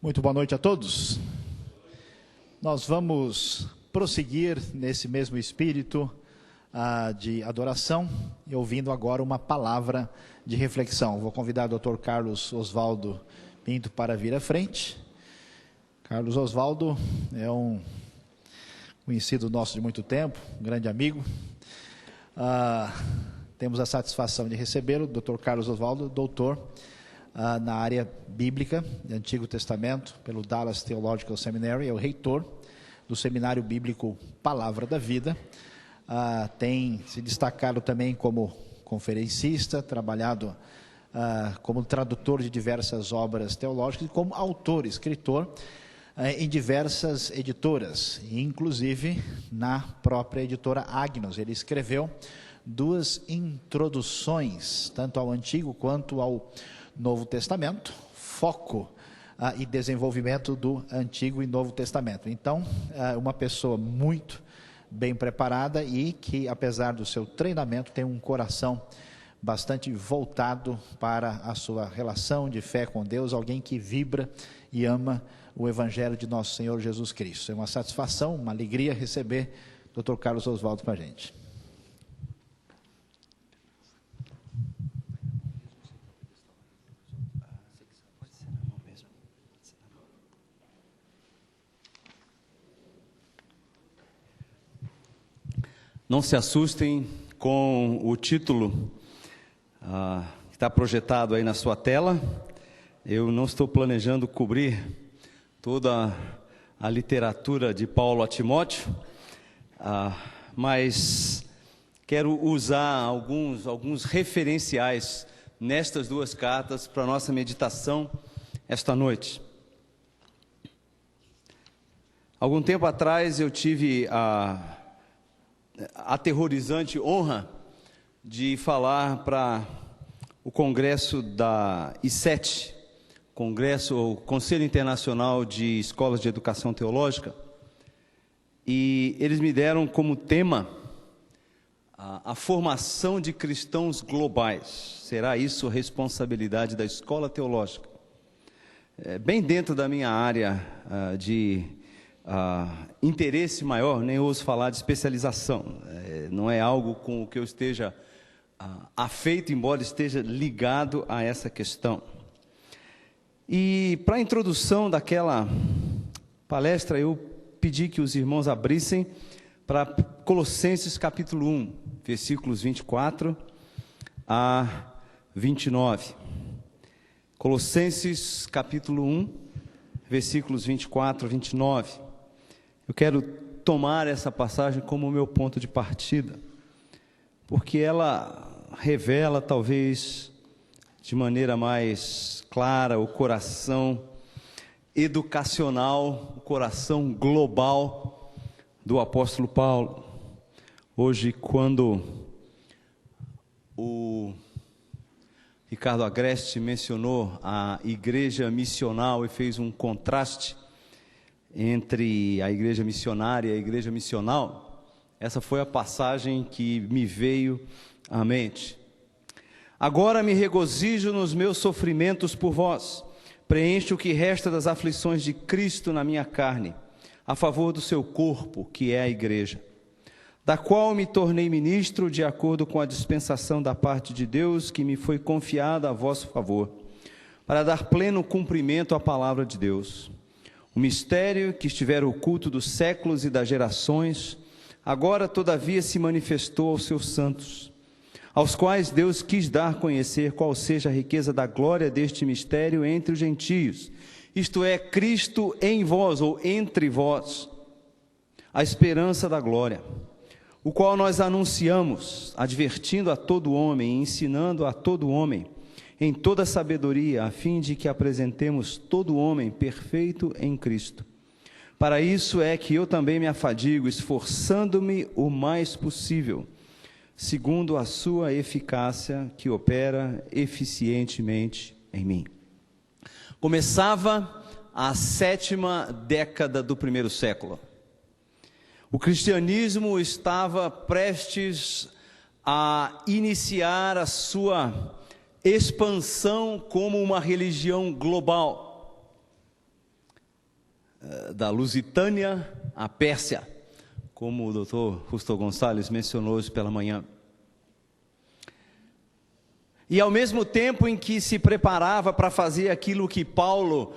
Muito boa noite a todos. Nós vamos prosseguir nesse mesmo espírito de adoração e ouvindo agora uma palavra de reflexão. Vou convidar o Dr. Carlos Oswaldo Pinto para vir à frente. Carlos Oswaldo é um conhecido nosso de muito tempo, um grande amigo. Temos a satisfação de recebê-lo, Dr. Carlos Oswaldo, doutor na área bíblica do Antigo Testamento, pelo Dallas Theological Seminary, é o reitor do Seminário Bíblico Palavra da Vida. Tem se destacado também como conferencista, trabalhado como tradutor de diversas obras teológicas e como autor, escritor em diversas editoras, inclusive na própria editora Agnos. Ele escreveu 2 introduções, tanto ao Antigo quanto ao Novo Testamento, foco e desenvolvimento do Antigo e Novo Testamento. Então, uma pessoa muito bem preparada e que, apesar do seu treinamento, tem um coração bastante voltado para a sua relação de fé com Deus, alguém que vibra e ama o Evangelho de nosso Senhor Jesus Cristo. É uma satisfação, uma alegria receber o Dr. Carlos Oswaldo com a gente. Não se assustem com o título que está projetado aí na sua tela. Eu não estou planejando cobrir toda a literatura de Paulo a Timóteo, mas quero usar alguns referenciais nestas 2 cartas para a nossa meditação esta noite. Algum tempo atrás eu tive a aterrorizante honra de falar para o congresso da I7, o Conselho Internacional de Escolas de Educação Teológica, e eles me deram como tema a formação de cristãos globais. Será isso responsabilidade da escola teológica? Bem dentro da minha área de interesse maior, nem ouso falar de especialização, não é algo com o que eu esteja afeito, embora esteja ligado a essa questão. E para a introdução daquela palestra, eu pedi que os irmãos abrissem para Colossenses capítulo 1, versículos 24 a 29. Colossenses capítulo 1, versículos 24 a 29. Eu quero tomar essa passagem como o meu ponto de partida, porque ela revela, talvez de maneira mais clara, o coração educacional, o coração global do apóstolo Paulo. Hoje, quando o Ricardo Agreste mencionou a igreja missional e fez um contraste entre a igreja missionária e a igreja missional, essa foi a passagem que me veio à mente. Agora me regozijo nos meus sofrimentos por vós, preencho o que resta das aflições de Cristo na minha carne, a favor do seu corpo, que é a igreja, da qual me tornei ministro de acordo com a dispensação da parte de Deus que me foi confiada a vosso favor, para dar pleno cumprimento à palavra de Deus. O mistério que estivera oculto dos séculos e das gerações, agora todavia se manifestou aos seus santos, aos quais Deus quis dar a conhecer qual seja a riqueza da glória deste mistério entre os gentios, isto é, Cristo em vós ou entre vós, a esperança da glória, o qual nós anunciamos, advertindo a todo homem e ensinando a todo homem, em toda sabedoria, a fim de que apresentemos todo homem perfeito em Cristo. Para isso é que eu também me afadigo, esforçando-me o mais possível, segundo a sua eficácia que opera eficientemente em mim. Começava a 7ª década do 1º século. O cristianismo estava prestes a iniciar a sua expansão como uma religião global. da Lusitânia à Pérsia, como o Dr. Justo Gonçalves mencionou hoje pela manhã. E ao mesmo tempo em que se preparava para fazer aquilo que Paulo,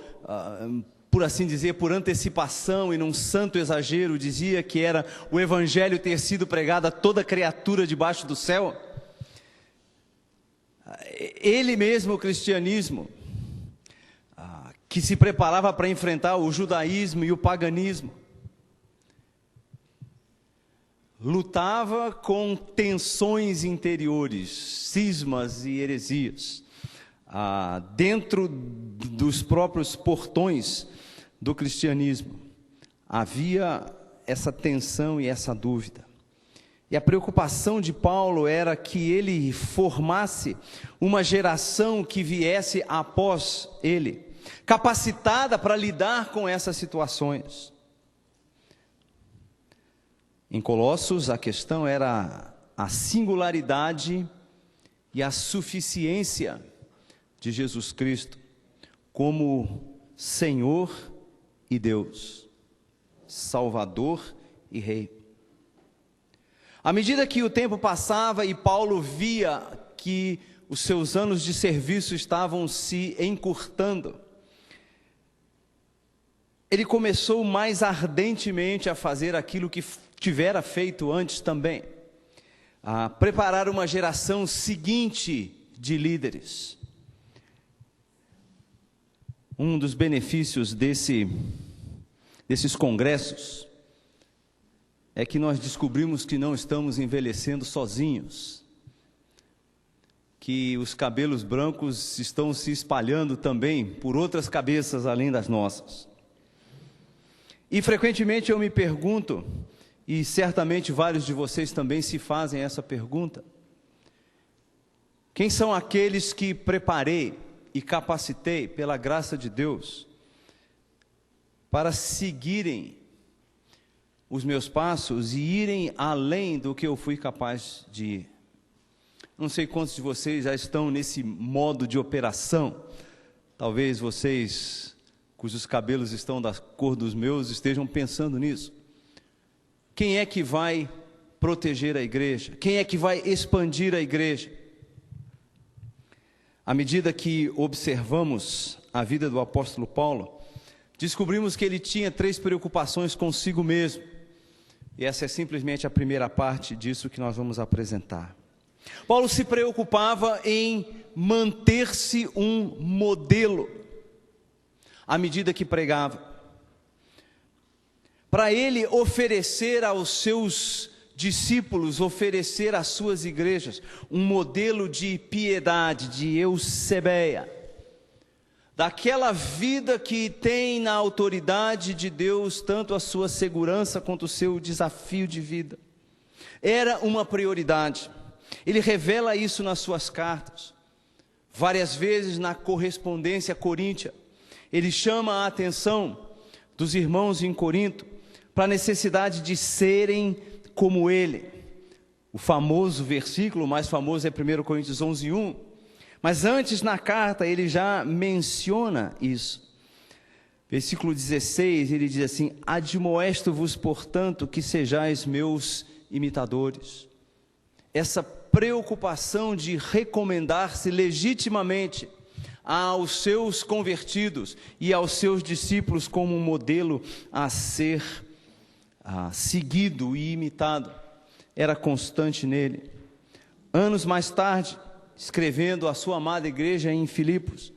por assim dizer, por antecipação e num santo exagero, dizia que era o evangelho ter sido pregado a toda criatura debaixo do céu, ele mesmo, o cristianismo, que se preparava para enfrentar o judaísmo e o paganismo, lutava com tensões interiores, cismas e heresias, dentro dos próprios portões do cristianismo. Havia essa tensão e essa dúvida. E a preocupação de Paulo era que ele formasse uma geração que viesse após ele, capacitada para lidar com essas situações. Em Colossos, a questão era a singularidade e a suficiência de Jesus Cristo como Senhor e Deus, Salvador e Rei. À medida que o tempo passava e Paulo via que os seus anos de serviço estavam se encurtando, ele começou mais ardentemente a fazer aquilo que tivera feito antes também, a preparar uma geração seguinte de líderes. Um dos benefícios desses congressos é que nós descobrimos que não estamos envelhecendo sozinhos, que os cabelos brancos estão se espalhando também por outras cabeças além das nossas. E frequentemente eu me pergunto, e certamente vários de vocês também se fazem essa pergunta: quem são aqueles que preparei e capacitei pela graça de Deus para seguirem os meus passos e irem além do que eu fui capaz de ir? Não sei quantos de vocês já estão nesse modo de operação. Talvez vocês, cujos cabelos estão da cor dos meus, estejam pensando nisso. Quem é que vai proteger a igreja? Quem é que vai expandir a igreja? À medida que observamos a vida do apóstolo Paulo, descobrimos que ele tinha 3 preocupações consigo mesmo. E essa é simplesmente a primeira parte disso que nós vamos apresentar. Paulo se preocupava em manter-se um modelo à medida que pregava, para ele oferecer aos seus discípulos, oferecer às suas igrejas um modelo de piedade, de eusebeia, daquela vida que tem na autoridade de Deus tanto a sua segurança quanto o seu desafio de vida. Era uma prioridade. Ele revela isso nas suas cartas, várias vezes na correspondência coríntia. Ele chama a atenção dos irmãos em Corinto para a necessidade de serem como ele. O famoso versículo, o mais famoso é 1 Coríntios 11:1, mas antes na carta ele já menciona isso. Versículo 16, ele diz assim: admoesto-vos, portanto, que sejais meus imitadores. Essa preocupação de recomendar-se legitimamente aos seus convertidos e aos seus discípulos como um modelo a ser seguido e imitado, era constante nele. Anos mais tarde, escrevendo à sua amada igreja em Filipos,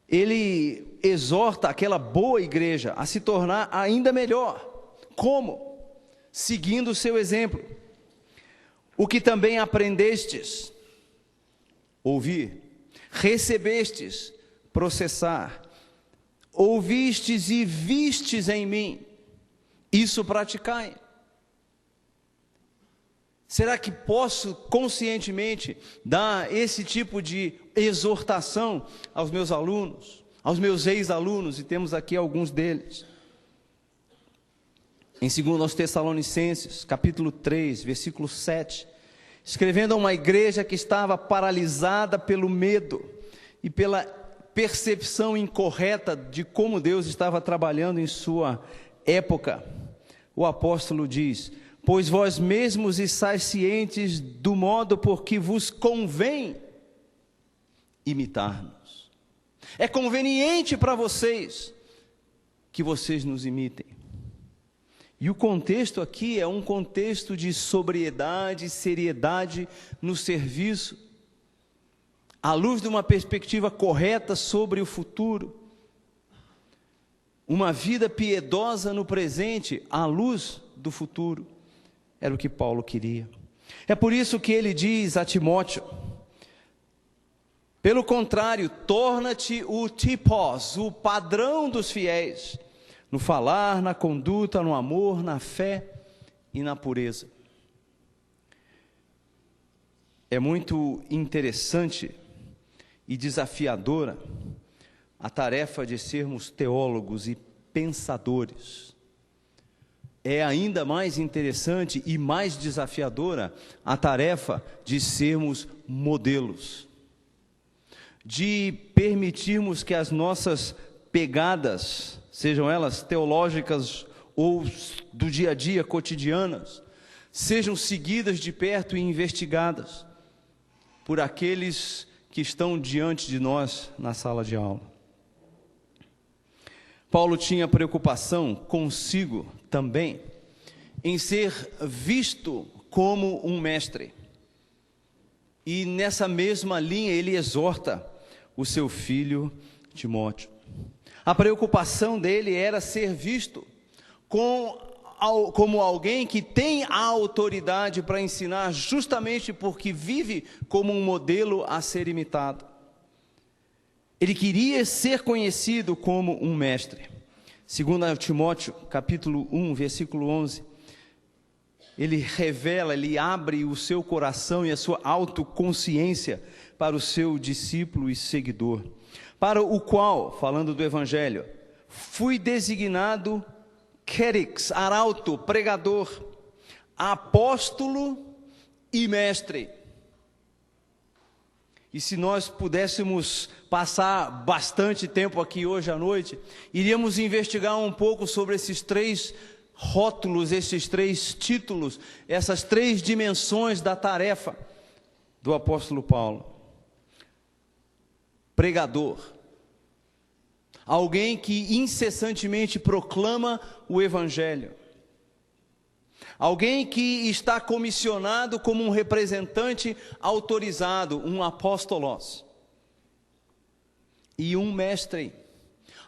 ele exorta aquela boa igreja a se tornar ainda melhor. Como? Seguindo o seu exemplo. O que também aprendestes, ouvir, recebestes, processar, ouvistes e vistes em mim, isso praticai. Será que posso conscientemente dar esse tipo de exortação aos meus alunos, aos meus ex-alunos, e temos aqui alguns deles? Em 2 Tessalonicenses, capítulo 3, versículo 7, escrevendo a uma igreja que estava paralisada pelo medo e pela percepção incorreta de como Deus estava trabalhando em sua época, o apóstolo diz: pois vós mesmos estáis cientes do modo por que vos convém imitar-nos. É conveniente para vocês que vocês nos imitem. E o contexto aqui é um contexto de sobriedade, seriedade no serviço, à luz de uma perspectiva correta sobre o futuro, uma vida piedosa no presente, à luz do futuro, era o que Paulo queria. É por isso que ele diz a Timóteo: pelo contrário, torna-te o tipos, o padrão dos fiéis, no falar, na conduta, no amor, na fé e na pureza. É muito interessante e desafiadora a tarefa de sermos teólogos e pensadores. É ainda mais interessante e mais desafiadora a tarefa de sermos modelos, de permitirmos que as nossas pegadas, sejam elas teológicas ou do dia a dia, cotidianas, sejam seguidas de perto e investigadas por aqueles que estão diante de nós na sala de aula. Paulo tinha preocupação consigo também em ser visto como um mestre. E nessa mesma linha ele exorta o seu filho Timóteo. A preocupação dele era ser visto como alguém que tem a autoridade para ensinar, justamente porque vive como um modelo a ser imitado. Ele queria ser conhecido como um mestre. Segundo Timóteo, capítulo 1, versículo 11, ele revela, ele abre o seu coração e a sua autoconsciência para o seu discípulo e seguidor, para o qual, falando do Evangelho, fui designado Kerix, arauto, pregador, apóstolo e mestre. E se nós pudéssemos passar bastante tempo aqui hoje à noite, iríamos investigar um pouco sobre esses 3 rótulos, esses 3 títulos, essas 3 dimensões da tarefa do apóstolo Paulo. Pregador, alguém que incessantemente proclama o Evangelho, alguém que está comissionado como um representante autorizado, um apóstolos, e um mestre,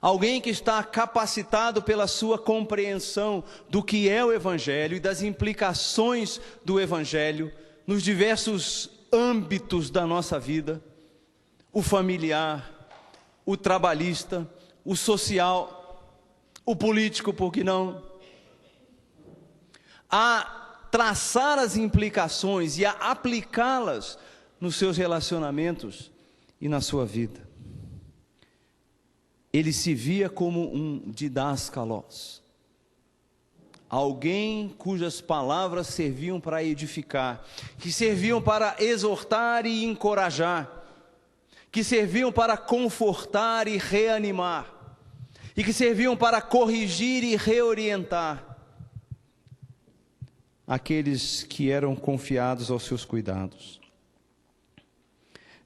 alguém que está capacitado pela sua compreensão do que é o Evangelho e das implicações do Evangelho nos diversos âmbitos da nossa vida, o familiar, o trabalhista, o social, o político, por que não? A traçar as implicações e a aplicá-las nos seus relacionamentos e na sua vida. Ele se via como um didáscalos, alguém cujas palavras serviam para edificar, que serviam para exortar e encorajar, que serviam para confortar e reanimar, e que serviam para corrigir e reorientar aqueles que eram confiados aos seus cuidados.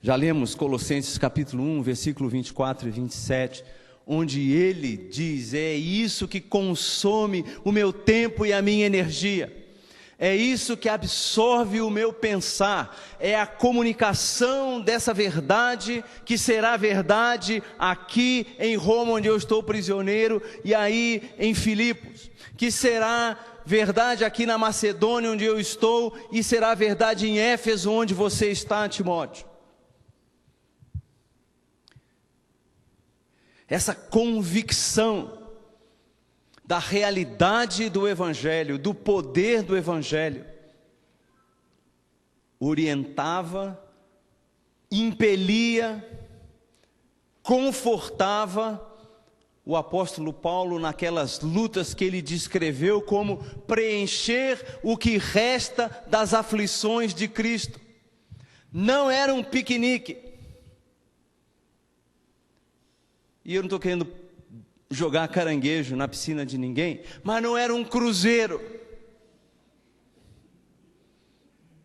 Já lemos Colossenses capítulo 1, versículo 24 e 27, onde ele diz: é isso que consome o meu tempo e a minha energia, é isso que absorve o meu pensar, é a comunicação dessa verdade, que será verdade aqui em Roma, onde eu estou prisioneiro, e aí em Filipos, que será verdade aqui na Macedônia, onde eu estou, e será verdade em Éfeso, onde você está, Timóteo. Essa convicção da realidade do Evangelho, do poder do Evangelho, orientava, impelia, confortava o apóstolo Paulo naquelas lutas que ele descreveu como preencher o que resta das aflições de Cristo. Não era um piquenique, E eu não estou querendo jogar caranguejo na piscina de ninguém, mas não era um cruzeiro.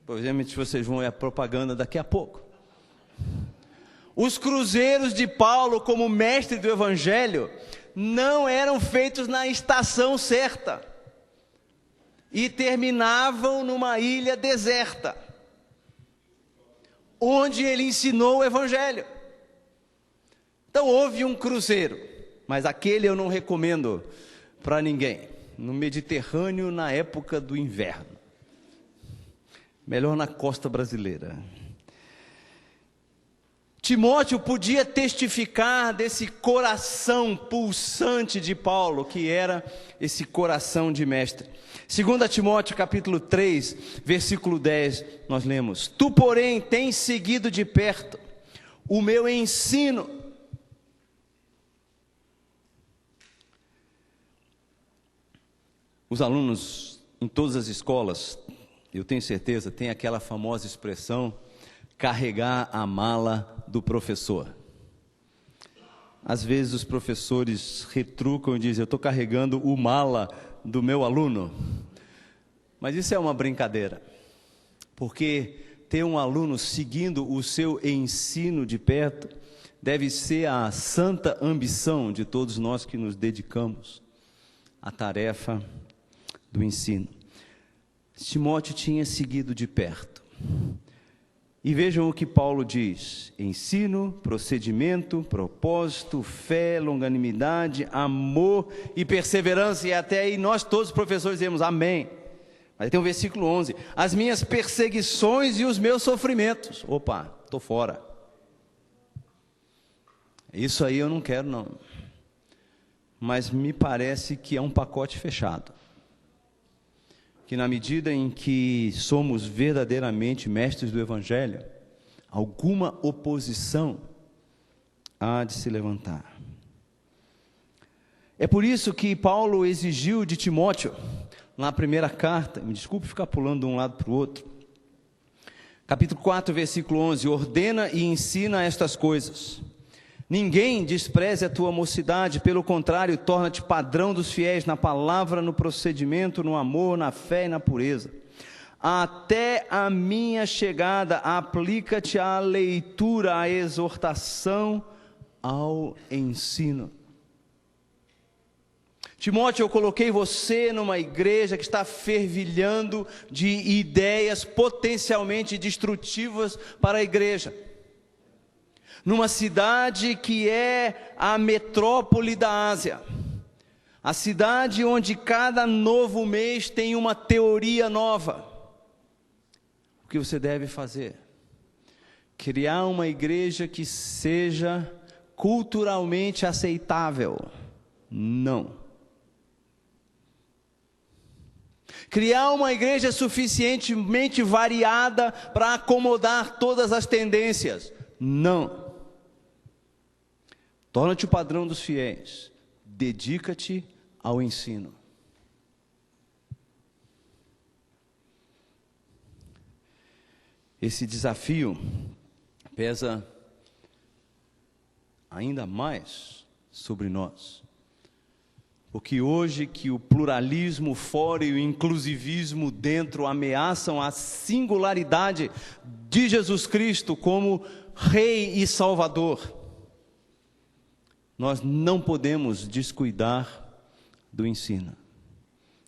Provavelmente vocês vão ver a propaganda daqui a pouco. Os cruzeiros de Paulo como mestre do Evangelho não eram feitos na estação certa e terminavam numa ilha deserta, onde ele ensinou o Evangelho. Então houve um cruzeiro, mas aquele eu não recomendo para ninguém, no Mediterrâneo na época do inverno, melhor na costa brasileira. Timóteo podia testificar desse coração pulsante de Paulo, que era esse coração de mestre. 2 Timóteo capítulo 3, versículo 10, nós lemos: Tu, porém, tens seguido de perto o meu ensino. Os alunos em todas as escolas, eu tenho certeza, tem aquela famosa expressão: carregar a mala do professor. Às vezes os professores retrucam e dizem: eu estou carregando o mala do meu aluno. Mas isso é uma brincadeira, porque ter um aluno seguindo o seu ensino de perto deve ser a santa ambição de todos nós que nos dedicamos à tarefa do ensino. Timóteo tinha seguido de perto. E vejam o que Paulo diz: ensino, procedimento, propósito, fé, longanimidade, amor e perseverança. E até aí nós todos professores dizemos amém. Mas tem o versículo 11: as minhas perseguições e os meus sofrimentos. Opa, estou fora. Isso aí eu não quero não. Mas me parece que é um pacote fechado. Que na medida em que somos verdadeiramente mestres do Evangelho, alguma oposição há de se levantar. É por isso que Paulo exigiu de Timóteo, na primeira carta, me desculpe ficar pulando de um lado para o outro, capítulo 4, versículo 11, ordena e ensina estas coisas. Ninguém despreze a tua mocidade, pelo contrário, torna-te padrão dos fiéis na palavra, no procedimento, no amor, na fé e na pureza. Até a minha chegada, aplica-te à leitura, à exortação, ao ensino. Timóteo, eu coloquei você numa igreja que está fervilhando de ideias potencialmente destrutivas para a igreja. Numa cidade que é a metrópole da Ásia, a cidade onde cada novo mês tem uma teoria nova. O que você deve fazer? Criar uma igreja que seja culturalmente aceitável? Não. Criar uma igreja suficientemente variada para acomodar todas as tendências? Não. Torna-te o padrão dos fiéis, dedica-te ao ensino. Esse desafio pesa ainda mais sobre nós, porque hoje que o pluralismo fora e o inclusivismo dentro ameaçam a singularidade de Jesus Cristo como Rei e Salvador, nós não podemos descuidar do ensino.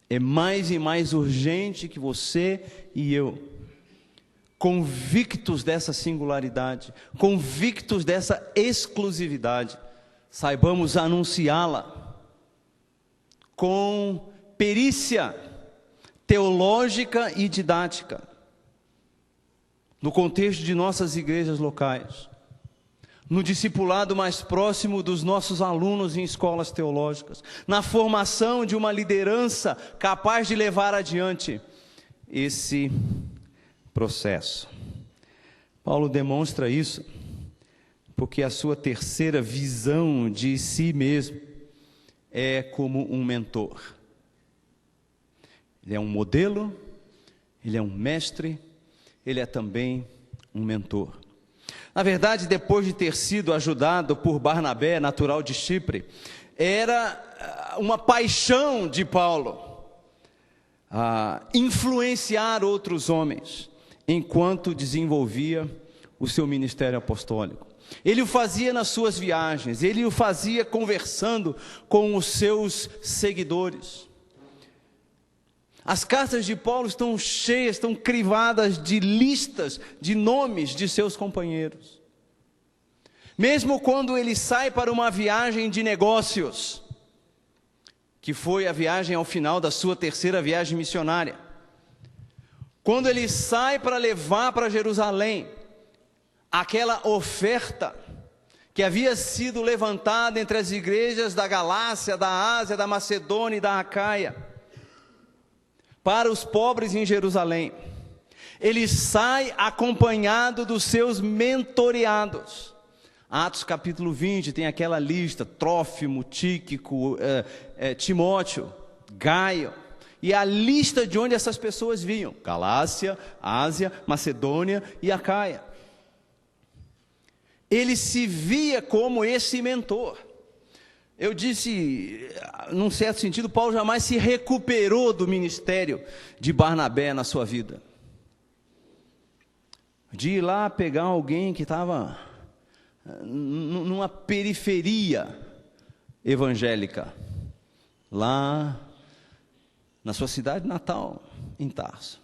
É mais e mais urgente que você e eu, convictos dessa singularidade, convictos dessa exclusividade, saibamos anunciá-la com perícia teológica e didática, no contexto de nossas igrejas locais, no discipulado mais próximo dos nossos alunos em escolas teológicas, na formação de uma liderança capaz de levar adiante esse processo. Paulo demonstra isso porque a sua terceira visão de si mesmo é como um mentor. Ele é um modelo, ele é um mestre, ele é também um mentor. Na verdade, depois de ter sido ajudado por Barnabé, natural de Chipre, era uma paixão de Paulo influenciar outros homens, enquanto desenvolvia o seu ministério apostólico. Ele o fazia nas suas viagens, ele o fazia conversando com os seus seguidores. As cartas de Paulo estão cheias, estão crivadas de listas de nomes de seus companheiros. Mesmo quando ele sai para uma viagem de negócios, que foi a viagem ao final da sua terceira viagem missionária, quando ele sai para levar para Jerusalém aquela oferta que havia sido levantada entre as igrejas da Galácia, da Ásia, da Macedônia e da Acaia, para os pobres em Jerusalém, ele sai acompanhado dos seus mentoreados. Atos capítulo 20 tem aquela lista: Trófimo, Tíquico, Timóteo, Gaio, e a lista de onde essas pessoas vinham: Galácia, Ásia, Macedônia e Acaia. Ele se via como esse mentor. Eu disse, num certo sentido, Paulo jamais se recuperou do ministério de Barnabé na sua vida, de ir lá pegar alguém que estava numa periferia evangélica, lá na sua cidade natal, em Tarso,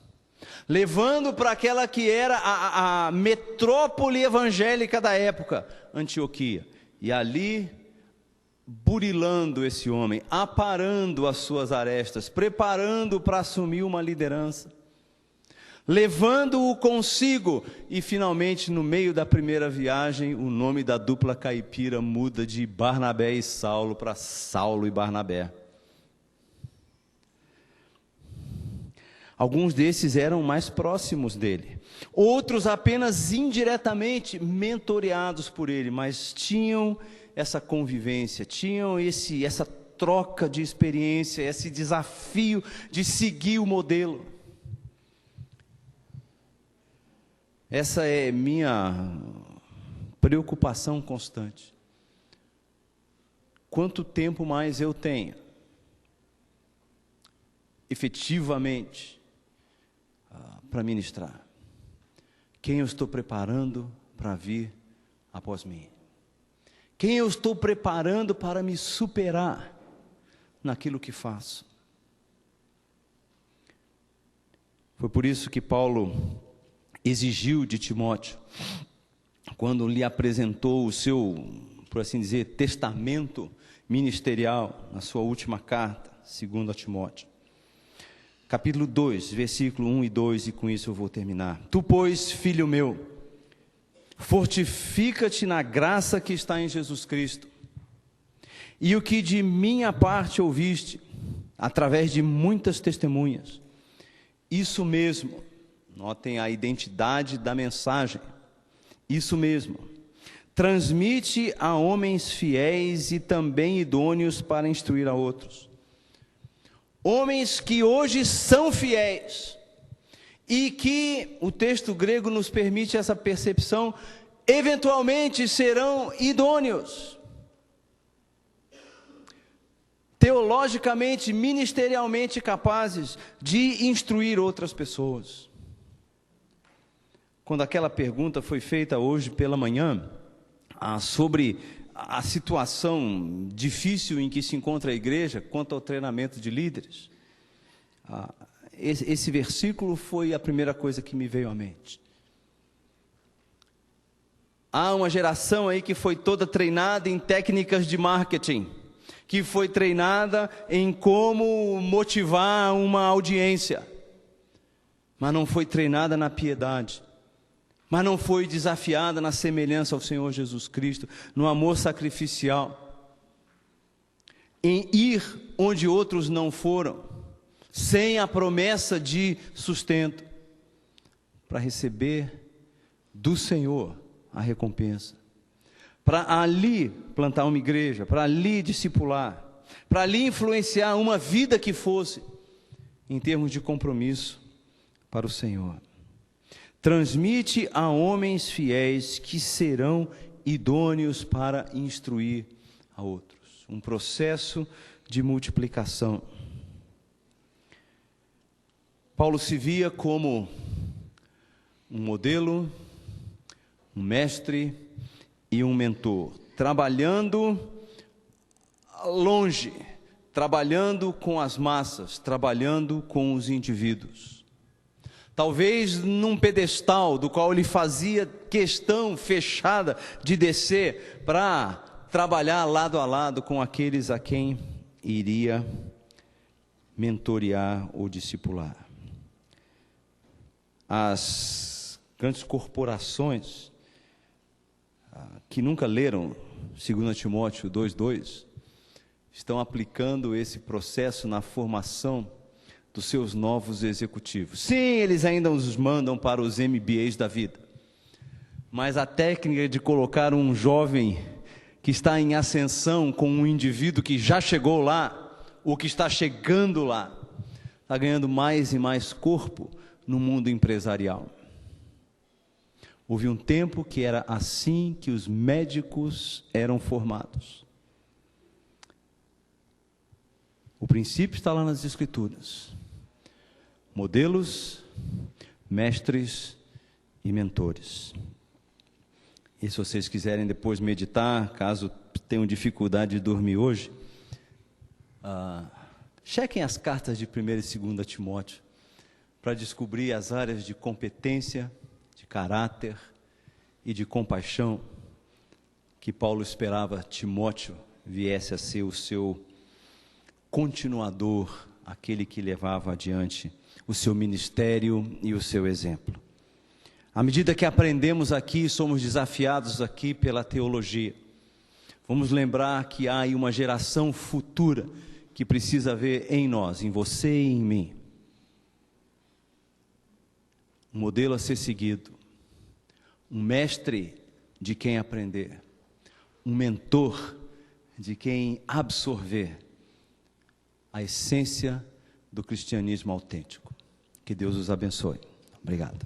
levando para aquela que era a metrópole evangélica da época, Antioquia, e ali burilando esse homem, aparando as suas arestas, preparando para assumir uma liderança, levando-o consigo, e finalmente no meio da primeira viagem, o nome da dupla caipira muda de Barnabé e Saulo para Saulo e Barnabé. Alguns desses eram mais próximos dele, outros apenas indiretamente mentoreados por ele, mas tinham essa convivência, tinham essa troca de experiência, esse desafio de seguir o modelo. Essa é minha preocupação constante. Quanto tempo mais eu tenho, efetivamente, para ministrar? Quem eu estou preparando para vir após mim? Quem eu estou preparando para me superar naquilo que faço? Foi por isso que Paulo exigiu de Timóteo, quando lhe apresentou o seu, por assim dizer, testamento ministerial, na sua última carta, segundo a Timóteo. Capítulo 2, versículo 1 e 2, e com isso eu vou terminar. Tu, pois, filho meu, fortifica-te na graça que está em Jesus Cristo, e o que de minha parte ouviste, através de muitas testemunhas, isso mesmo, notem a identidade da mensagem, isso mesmo, transmite a homens fiéis e também idôneos para instruir a outros. Homens que hoje são fiéis, e que o texto grego nos permite essa percepção, eventualmente serão idôneos, teologicamente, ministerialmente capazes de instruir outras pessoas. Quando aquela pergunta foi feita hoje pela manhã, sobre a situação difícil em que se encontra a igreja quanto ao treinamento de líderes, esse versículo foi a primeira coisa que me veio à mente. Há uma geração aí que foi toda treinada em técnicas de marketing, que foi treinada em como motivar uma audiência, mas não foi treinada na piedade, mas não foi desafiada na semelhança ao Senhor Jesus Cristo, no amor sacrificial, em ir onde outros não foram, sem a promessa de sustento, para receber do Senhor a recompensa, para ali plantar uma igreja, para ali discipular, para ali influenciar uma vida que fosse, em termos de compromisso para o Senhor. transmite a homens fiéis que serão idôneos para instruir a outros. Um processo de multiplicação. Paulo se via como um modelo, um mestre e um mentor, trabalhando longe, trabalhando com as massas, trabalhando com os indivíduos. Talvez num pedestal do qual ele fazia questão fechada de descer para trabalhar lado a lado com aqueles a quem iria mentorear ou discipular. As grandes corporações que nunca leram 2 Timóteo 2:2 estão aplicando esse processo na formação dos seus novos executivos. Sim, eles ainda os mandam para os MBAs da vida, mas a técnica de colocar um jovem que está em ascensão com um indivíduo que já chegou lá, ou que está chegando lá, está ganhando mais e mais corpo no mundo empresarial. Houve um tempo que era assim que os médicos eram formados. O princípio está lá nas Escrituras. Modelos, mestres e mentores. E se vocês quiserem depois meditar, caso tenham dificuldade de dormir hoje, chequem as cartas de 1 e 2 Timóteo, para descobrir as áreas de competência, de caráter e de compaixão que Paulo esperava Timóteo viesse a ser o seu continuador, aquele que levava adiante o seu ministério e o seu exemplo. À medida que aprendemos aqui, somos desafiados aqui pela teologia. Vamos lembrar que há aí uma geração futura que precisa ver em nós, em você e em mim, um modelo a ser seguido, um mestre de quem aprender, um mentor de quem absorver a essência do cristianismo autêntico. Que Deus os abençoe. Obrigado.